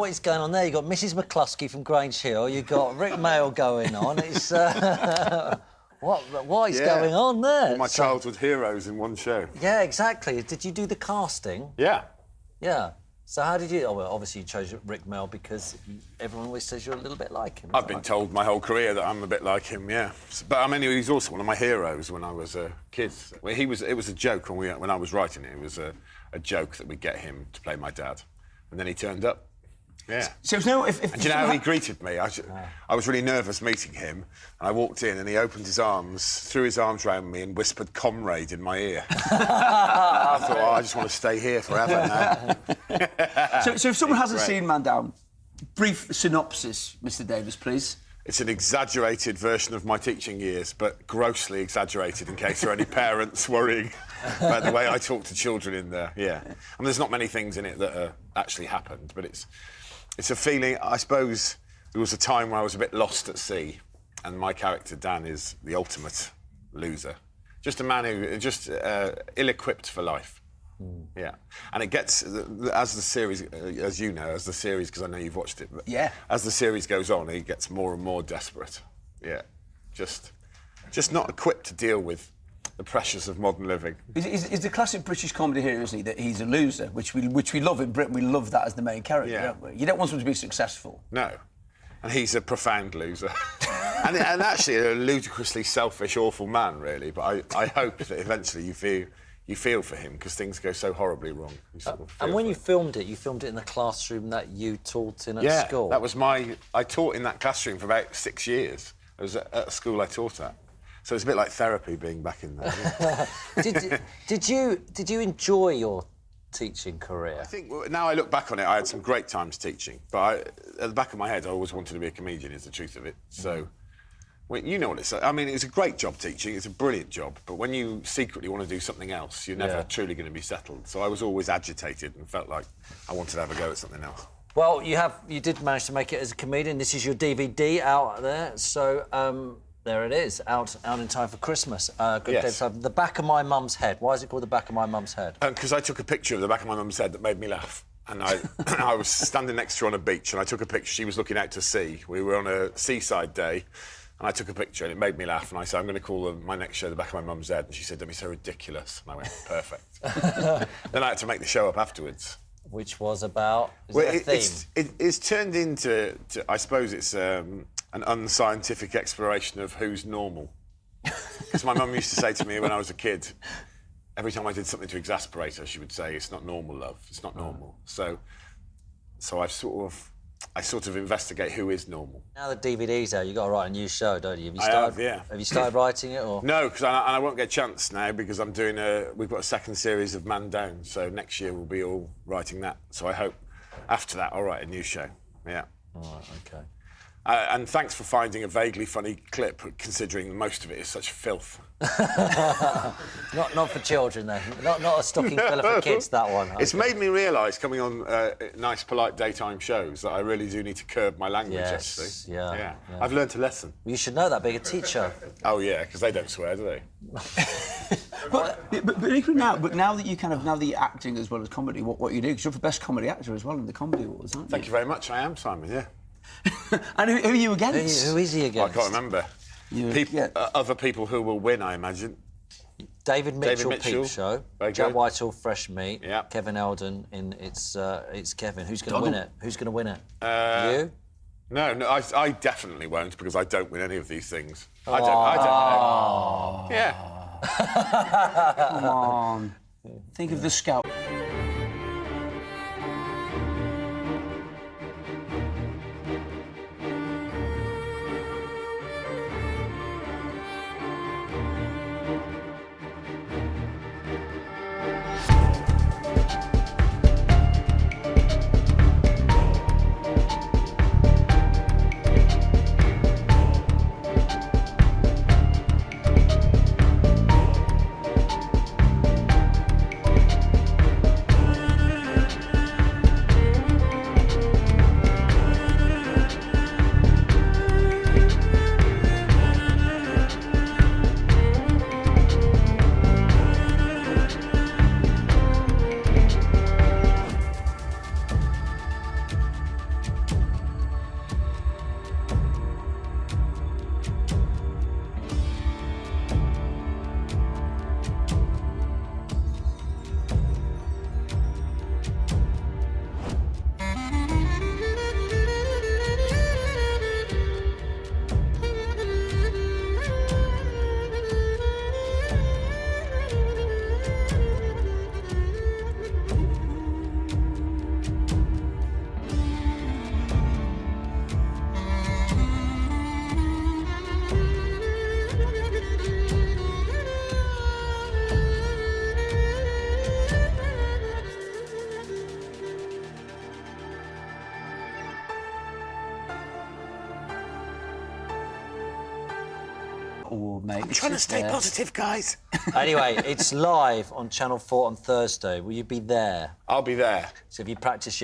what is going on there? You've got Mrs McCluskey from Grange Hill, you've got Rik Mayall going on. It's... What is going on there? All my childhood heroes in one show. Yeah, exactly. Did you do the casting? Yeah. Yeah. So how did you... Oh, well, obviously you chose Rik Mayall because everyone always says you're a little bit like him. I've been told my whole career that I'm a bit like him, yeah. But I mean, he's also one of my heroes when I was a kid. Well, it was a joke when I was writing it. It was a joke that we'd get him to play my dad. And then he turned up. Yeah. So no, and do you know how he greeted me? I was really nervous meeting him, and I walked in and he opened his arms, threw his arms around me and whispered "comrade" in my ear. I thought, I just want to stay here forever now. So if someone hasn't seen Man Down, brief synopsis, Mr. Davies, please. It's an exaggerated version of my teaching years, but grossly exaggerated in case there are any parents worrying about the way I talk to children in there. Yeah. I mean, there's not many things in it that actually happened, but it's a feeling. I suppose there was a time when I was a bit lost at sea, and my character Dan is the ultimate loser, just a man who just ill-equipped for life. Yeah, and it gets as the series, as you know, because I know you've watched it. But yeah. As the series goes on, he gets more and more desperate. Yeah, just not equipped to deal with the pressures of modern living. Is the classic British comedy hero, isn't he, that he's a loser, which we love in Britain. We love that as the main character, don't we? You don't want someone to be successful. No, and he's a profound loser. and actually a ludicrously selfish, awful man, really. But I hope that eventually you feel for him, because things go so horribly wrong. And when you filmed it in the classroom that you taught in at school? Yeah, that was I taught in that classroom for about 6 years. It was at a school I taught at. So it's a bit like therapy being back in there. Did you enjoy your teaching career? I think now I look back on it, I had some great times teaching. But at the back of my head, I always wanted to be a comedian, is the truth of it. So, well, you know what it's like. I mean, it's a great job teaching. It's a brilliant job. But when you secretly want to do something else, you're never truly going to be settled. So I was always agitated and felt like I wanted to have a go at something else. Well, you did manage to make it as a comedian. This is your DVD out there. So, there it is, out in time for Christmas. Yes. The Back of My Mum's Head. Why is it called The Back of My Mum's Head? Because I took a picture of the back of my mum's head that made me laugh. And I was standing next to her on a beach, and I took a picture. She was looking out to sea. We were on a seaside day, and I took a picture, and it made me laugh. And I said, I'm going to call my next show The Back of My Mum's Head. And she said, don't be so ridiculous. And I went, perfect. Then I had to make the show up afterwards. Which was about... It's turned into I suppose it's... an unscientific exploration of who's normal. Because my mum used to say to me when I was a kid, every time I did something to exasperate her, she would say, it's not normal, love, it's not normal. So I sort of investigate who is normal. Now the DVD's out, you've got to write a new show, don't you? Have you started writing it, or...? No, because I won't get a chance now, because we've got a second series of Man Down, so next year we'll be all writing that. So I hope after that I'll write a new show, yeah. All right, OK. And thanks for finding a vaguely funny clip, considering most of it is such filth. not for children, then. Not a stocking filler for kids, that one. It's made me realise, coming on nice, polite daytime shows, that I really do need to curb my language, actually. Yeah. I've learnt a lesson. You should know that, being a teacher. Oh, yeah, because they don't swear, do they? but equally now that you're acting as well as comedy, what you do, because you're the best comedy actor as well in the Comedy Awards, aren't you? Thank you very much. I am, Simon, yeah. And who are you against? Who is he against? I can't remember. Other people who will win, I imagine. David Mitchell Peep Show. Jack Whitehall, Fresh Meat. Yeah. Kevin Eldon in It's Kevin. Who's going to win it? Who's going to win it? You? No, I definitely won't, because I don't win any of these things. I don't know. Yeah. Come on. Think of the Scout. or mate. I'm trying to stay positive, guys. Anyway, it's live on Channel 4 on Thursday. Will you be there? I'll be there. So have you practiced